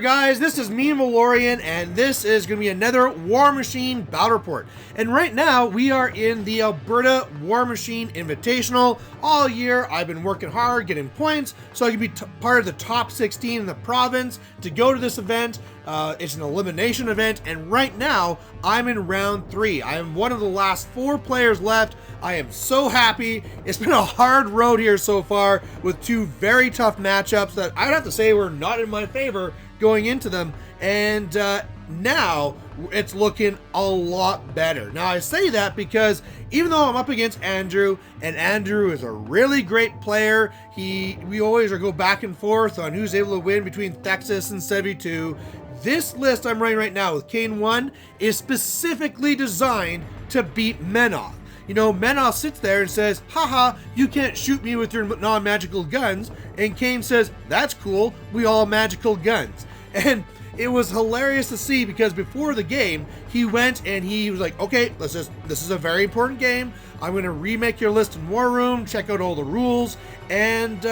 guys, this is me, Valorian, and this is going to be another War Machine Battle Report. And right now, we are in the Alberta War Machine Invitational. All year, I've been working hard, getting points, so I can be part of the top 16 in the province to go to this event. It's an elimination event, and right now, I'm in round 3. I am one of the last 4 players left. I am so happy. It's been a hard road here so far with 2 very tough matchups that I would have to say were not in my favor going into them, and now it's looking a lot better. Now I say that because even though I'm up against Andrew, and Andrew is a really great player, we always go back and forth on who's able to win between Texas and Sevy2. This list I'm running right now with Caine1 is specifically designed to beat Menoth. You know, Menoth sits there and says, haha, you can't shoot me with your non-magical guns. And Caine says, that's cool, we all have magical guns. And it was hilarious to see because before the game, he went and he was like, okay, this is a very important game. I'm going to remake your list in War Room, check out all the rules, and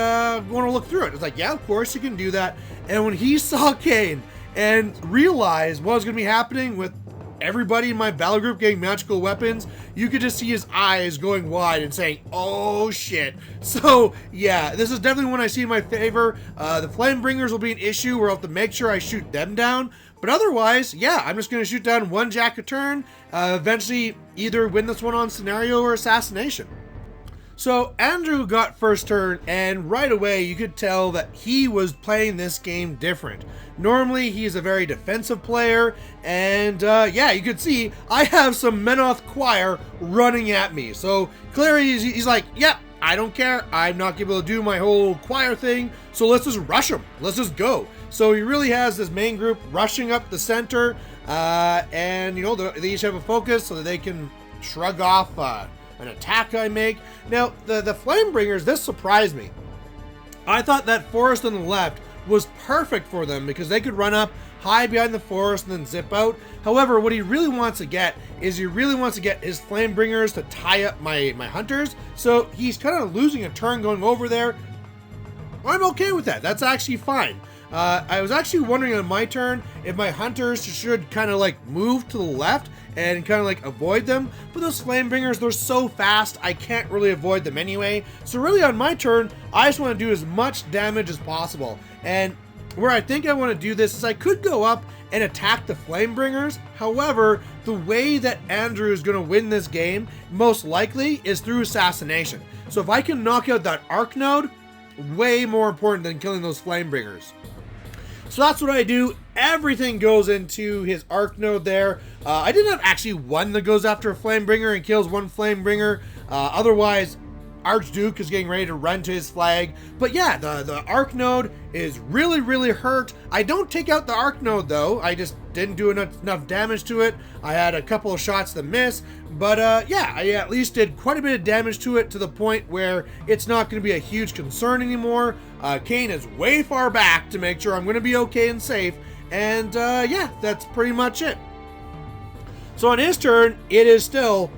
want to look through it. It's like, yeah, of course you can do that. And when he saw Caine and realized what was going to be happening with everybody in my battle group getting magical weapons, you could just see his eyes going wide and saying, oh shit. So yeah, this is definitely one I see in my favor. The Flamebringers will be an issue where I'll have to make sure I shoot them down. But otherwise, yeah, I'm just going to shoot down 1 Jack a turn, eventually either win this one on scenario or assassination. So Andrew got first turn, and right away you could tell that he was playing this game different. Normally he's a very defensive player, and yeah, you could see I have some Menoth choir running at me. So clearly he's like, yeah, I don't care. I'm not able to do my whole choir thing, so let's just rush him. Let's just go. So he really has this main group rushing up the center, and you know, they each have a focus so that they can shrug off an attack I make. Now, the Flamebringers, this surprised me. I thought that forest on the left was perfect for them because they could run up, hide behind the forest, and then zip out. However, what he really wants to get is his Flamebringers to tie up my hunters. So he's kind of losing a turn going over there. I'm okay with that. That's actually fine. I was actually wondering on my turn if my hunters should kind of like move to the left and kind of like avoid them, but those Flamebringers, they're so fast I can't really avoid them anyway. So really on my turn, I just want to do as much damage as possible. And where I think I want to do this is I could go up and attack the Flamebringers. However, the way that Andrew is going to win this game most likely is through assassination. So if I can knock out that arc node, way more important than killing those Flamebringers. So that's what I do. Everything goes into his arc node there. I didn't have actually one that goes after a Flamebringer and kills 1 Flamebringer. Otherwise, Archduke is getting ready to run to his flag. But yeah, the arc node is really hurt. I don't take out the arc node though. I just didn't do enough damage to it. I had a couple of shots that missed. But yeah, I at least did quite a bit of damage to it to the point where it's not going to be a huge concern anymore. Caine is way far back to make sure I'm going to be okay and safe. And yeah, that's pretty much it. So on his turn, it is still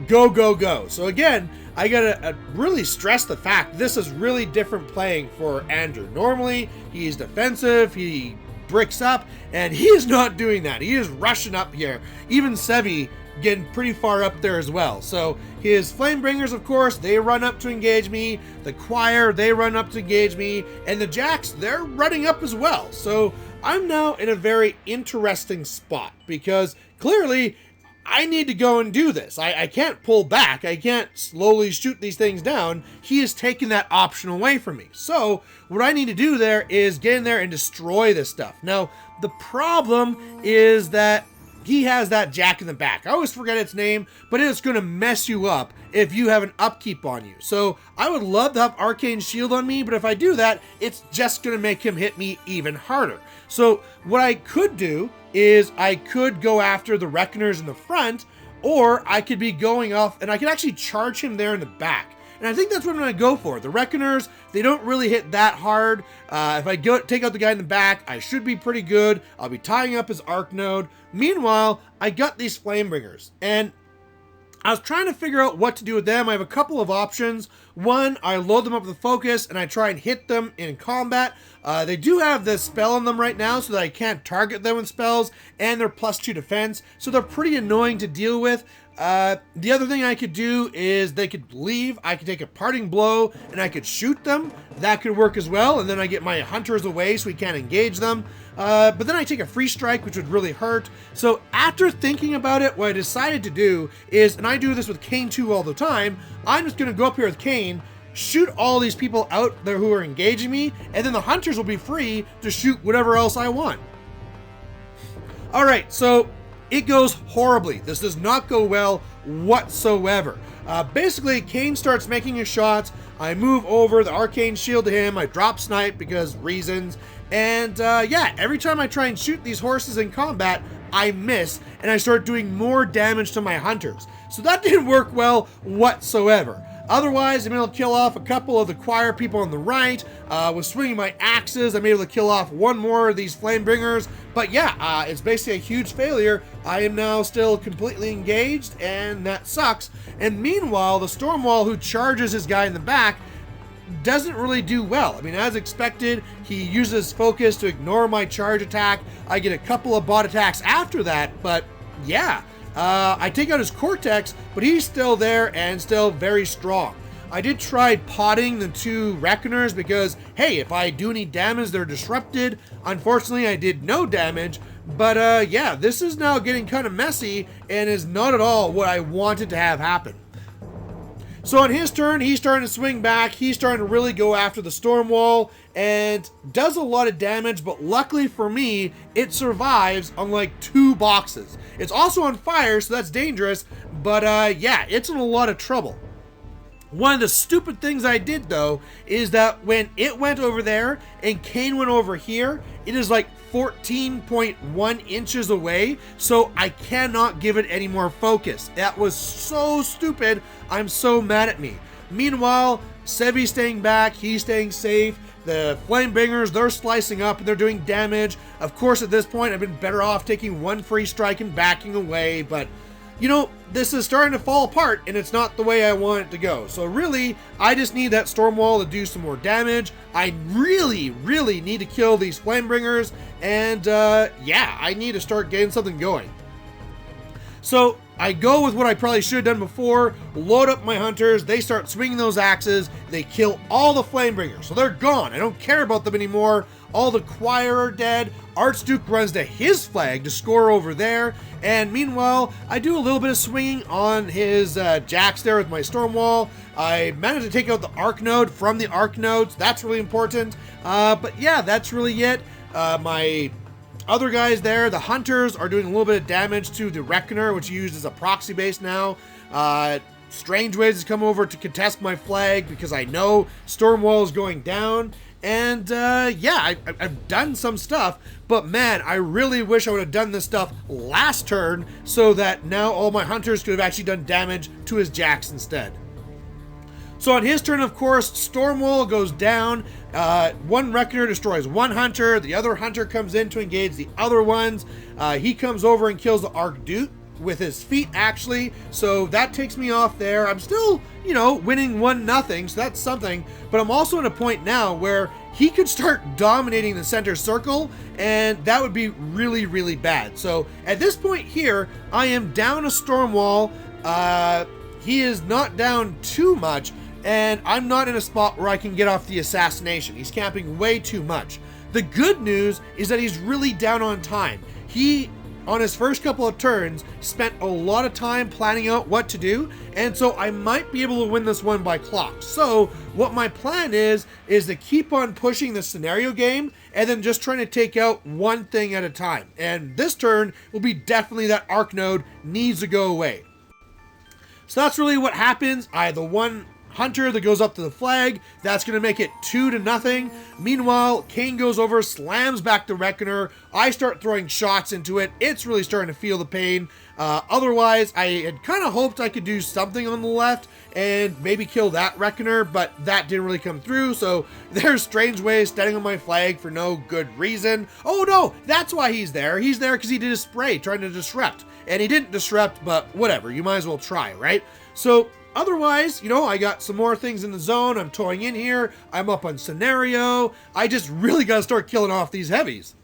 go. So again, I gotta really stress the fact this is really different playing for Andrew. Normally, he's defensive, he bricks up, and he is not doing that. He is rushing up here. Even Sevy getting pretty far up there as well. So his Flamebringers, of course, they run up to engage me. The choir, they run up to engage me. And the Jacks, they're running up as well. So I'm now in a very interesting spot because clearly I need to go and do this. I can't pull back. I can't slowly shoot these things down. He is taking that option away from me. So what I need to do there is get in there and destroy this stuff. Now, the problem is that he has that Jack in the back. I always forget its name, but it's going to mess you up if you have an upkeep on you. So I would love to have Arcane Shield on me, but if I do that, it's just going to make him hit me even harder. So what I could do is I could go after the Reckoners in the front, or I could be going off and I could actually charge him there in the back. And I think that's what I'm going to go for. The Reckoners, they don't really hit that hard. If I take out the guy in the back, I should be pretty good. I'll be tying up his arc node. Meanwhile, I got these Flamebringers. And I was trying to figure out what to do with them. I have a couple of options. One, I load them up with focus and I try and hit them in combat. They do have the spell on them right now so that I can't target them with spells, and they're +2 defense, so they're pretty annoying to deal with. The other thing I could do is they could leave. I could take a parting blow and I could shoot them. That could work as well, and then I get my hunters away so we can't engage them. But then I take a free strike, which would really hurt. So after thinking about it, what I decided to do is, and I do this with Caine1 all the time, I'm just going to go up here with Caine, shoot all these people out there who are engaging me, and then the hunters will be free to shoot whatever else I want. Alright, so it goes horribly. This does not go well whatsoever. Basically, Caine starts making his shots. I move over the arcane shield to him. I drop snipe because reasons. And yeah, every time I try and shoot these horses in combat, I miss, and I start doing more damage to my hunters. So that didn't work well whatsoever. Otherwise, I'm able to kill off a couple of the choir people on the right. With swinging my axes, I'm able to kill off one more of these Flamebringers. But yeah, it's basically a huge failure. I am now still completely engaged, and that sucks. And meanwhile, the Stormwall, who charges his guy in the back, doesn't really do well. I mean, as expected, he uses focus to ignore my charge attack. I get a couple of bot attacks after that, but yeah. I take out his Cortex, but he's still there and still very strong. I did try potting the 2 Reckoners because, hey, if I do any damage, they're disrupted. Unfortunately, I did no damage, but yeah, this is now getting kind of messy and is not at all what I wanted to have happen. So on his turn, he's starting to swing back. He's starting to really go after the Stormwall and does a lot of damage, but luckily for me, it survives on like 2 boxes. It's also on fire, so that's dangerous, but yeah, it's in a lot of trouble. One of the stupid things I did, though, is that when it went over there and Caine went over here, it is like 14.1 inches away, so I cannot give it any more focus. That was so stupid. I'm so mad at me. Meanwhile, Sevy staying back, he's staying safe. The Flamebringers, they're slicing up and they're doing damage. Of course, at this point, I've been better off taking 1 free strike and backing away, but you know, this is starting to fall apart and it's not the way I want it to go. So really, I just need that Stormwall to do some more damage. I really, really need to kill these Flamebringers, and yeah, I need to start getting something going. So I go with what I probably should have done before, load up my hunters, they start swinging those axes, they kill all the Flamebringers, so they're gone. I don't care about them anymore. All the choir are dead. Archduke runs to his flag to score over there, and meanwhile, I do a little bit of swinging on his jacks there with my Stormwall. I managed to take out the Arc Node from the Arc Nodes. That's really important. But yeah, that's really it. My other guys there, the Hunters, are doing a little bit of damage to the Reckoner, which you use as a proxy base now. Strange Ways has come over to contest my flag because I know Stormwall is going down. And yeah, I've done some stuff, but man, I really wish I would have done this stuff last turn so that now all my hunters could have actually done damage to his jacks instead. So on his turn, of course, Stormwall goes down. 1 Reckoner destroys 1 hunter. The other hunter comes in to engage the other ones. He comes over and kills the Archduke with his feet, actually, so that takes me off there. I'm still, you know, winning 1-0, so that's something, but I'm also at a point now where he could start dominating the center circle, and that would be really, really bad. So at this point here, I am down a Stormwall. He is not down too much, and I'm not in a spot where I can get off the assassination. He's camping way too much. The good news is that he's really down on time. He, on his first couple of turns, spent a lot of time planning out what to do, and so I might be able to win this one by clock. So what my plan is to keep on pushing the scenario game and then just trying to take out one thing at a time. And this turn will be definitely that Arc Node needs to go away. So that's really what happens. I have the 1 hunter that goes up to the flag. That's going to make it 2-0. Meanwhile, Caine goes over, slams back the Reckoner. I start throwing shots into it. It's really starting to feel the pain. Otherwise, I had kind of hoped I could do something on the left and maybe kill that Reckoner, but that didn't really come through. So there's Strange Ways standing on my flag for no good reason. Oh no, that's why he's there. He's there because he did a spray trying to disrupt. And he didn't disrupt, but whatever, you might as well try, right? So otherwise, you know, I got some more things in the zone. I'm towing in here. I'm up on scenario. I just really got to start killing off these heavies.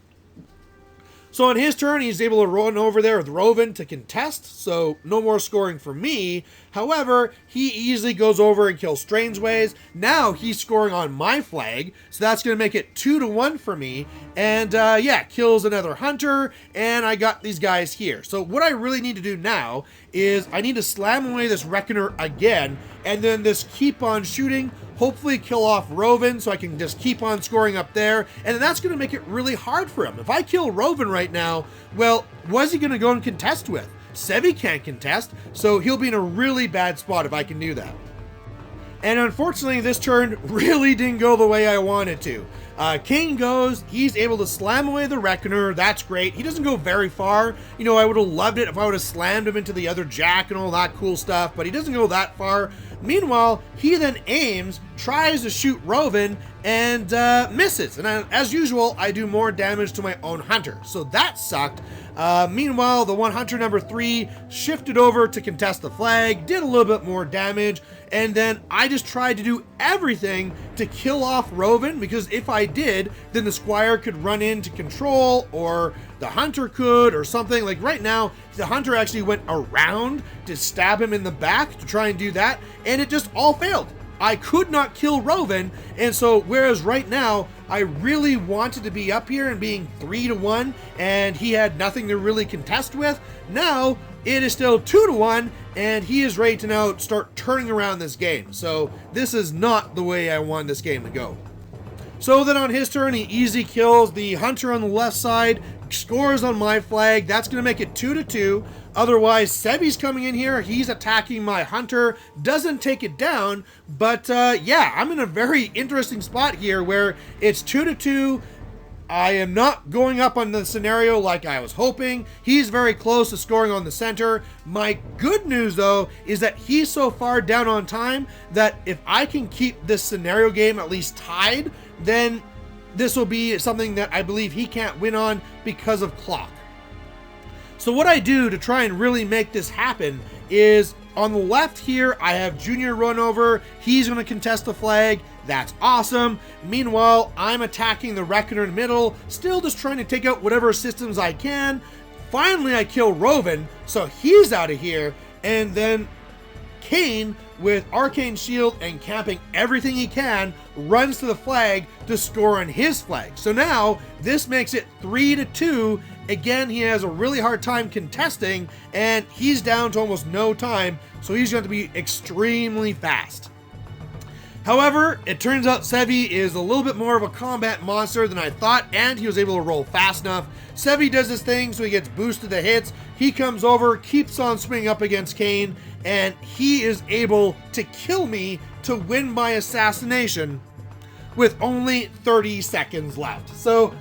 So on his turn, he's able to run over there with Roven to contest, so no more scoring for me. However, he easily goes over and kills Strangeways. Now he's scoring on my flag, so that's going to make it 2-1 for me. And yeah, kills another Hunter, and I got these guys here. So what I really need to do now is I need to slam away this Reckoner again, and then just keep on shooting, hopefully kill off Roven so I can just keep on scoring up there, and then that's going to make it really hard for him. If I kill Roven right now, well, what's he going to go and contest with? Sevy can't contest, so he'll be in a really bad spot if I can do that. And unfortunately, this turn really didn't go the way I wanted to. Caine goes, he's able to slam away the Reckoner, that's great. He doesn't go very far. You know, I would have loved it if I would have slammed him into the other Jack and all that cool stuff, but he doesn't go that far. Meanwhile, he then aims, tries to shoot Roven, and misses. And as usual, I do more damage to my own Hunter, so that sucked. Meanwhile, the one Hunter number 3 shifted over to contest the flag, did a little bit more damage, and then I just tried to do everything to kill off Roven, because if I did, then the Squire could run in to control, or the Hunter could, or something. Like right now, the Hunter actually went around to stab him in the back to try and do that, and it just all failed. I could not kill Roven, and so whereas right now I really wanted to be up here and being 3-1, and he had nothing to really contest with, now it is still 2-1, and he is ready to now start turning around this game. So this is not the way I want this game to go. So then on his turn, he easily kills the Hunter on the left side, scores on my flag. That's going to make it 2-2. Otherwise, Sevy's coming in here. He's attacking my Hunter. Doesn't take it down. But yeah, I'm in a very interesting spot here where it's 2-2. I am not going up on the scenario like I was hoping. He's very close to scoring on the center. My good news, though, is that he's so far down on time that if I can keep this scenario game at least tied, then this will be something that I believe he can't win on because of clock. So what I do to try and really make this happen is on the left here, I have Junior run over. He's going to contest the flag. That's awesome. Meanwhile, I'm attacking the Reckoner in the middle, still just trying to take out whatever systems I can. Finally, I kill Roven, so he's out of here. And then Caine, with Arcane Shield and camping everything he can, runs to the flag to score on his flag. So now, this makes it 3-2. Again, he has a really hard time contesting, and he's down to almost no time, so he's going to be extremely fast. However, it turns out Sevy is a little bit more of a combat monster than I thought, and he was able to roll fast enough. Sevy does his thing, so he gets boosted to hits. He comes over, keeps on swinging up against Caine, and he is able to kill me to win my assassination with only 30 seconds left. So,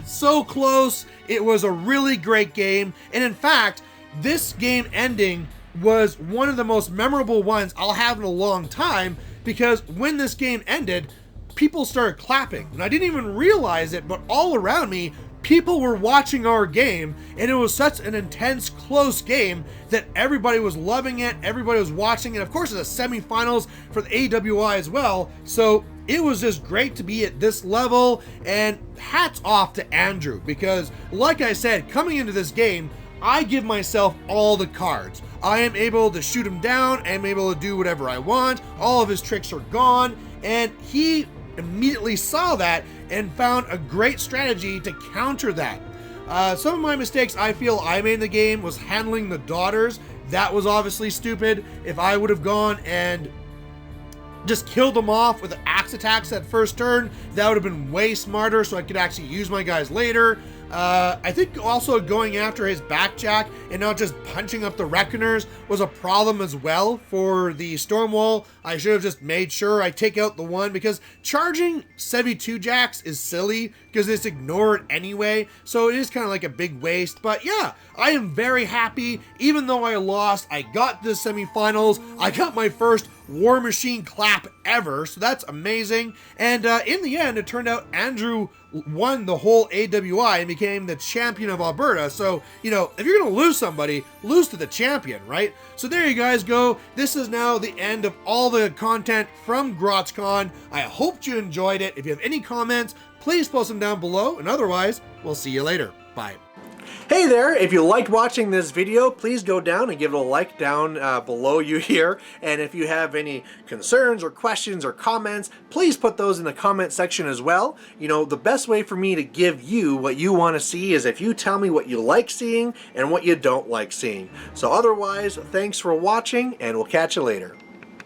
so close. It was a really great game, and in fact, this game ending was one of the most memorable ones I'll have in a long time, because when this game ended, people started clapping, and I didn't even realize it, but all around me, people were watching our game, and it was such an intense, close game that everybody was loving it, everybody was watching it. Of course, it's the semifinals for the AWI as well, so it was just great to be at this level, and hats off to Andrew, because like I said, coming into this game, I give myself all the cards. I am able to shoot him down, I am able to do whatever I want, all of his tricks are gone, and he immediately saw that and found a great strategy to counter that. Some of my mistakes I feel I made in the game was handling the daughters. That was obviously stupid. If I would have gone and just killed them off with axe attacks that first turn, that would have been way smarter so I could actually use my guys later. I think also going after his back jack and not just punching up the Reckoners was a problem as well for the Stormwall. I should have just made sure I take out the one, because charging Sevy2 jacks is silly because they just ignore it anyway. So it is kind of like a big waste. But yeah, I am very happy. Even though I lost, I got the semifinals. I got my first War Machine clap ever, so that's amazing. And in the end, it turned out Andrew won the whole AWI and became the champion of Alberta. So, you know, if you're gonna lose somebody, lose to the champion, right? So there you guys go. This is now the end of all the content from Grotscon. I hope you enjoyed it. If you have any comments, please post them down below, and otherwise, we'll see you later. Bye. Hey there, if you liked watching this video, please go down and give it a like down below you here. And if you have any concerns or questions or comments, please put those in the comment section as well. You know, the best way for me to give you what you want to see is if you tell me what you like seeing and what you don't like seeing. So otherwise, thanks for watching, and we'll catch you later.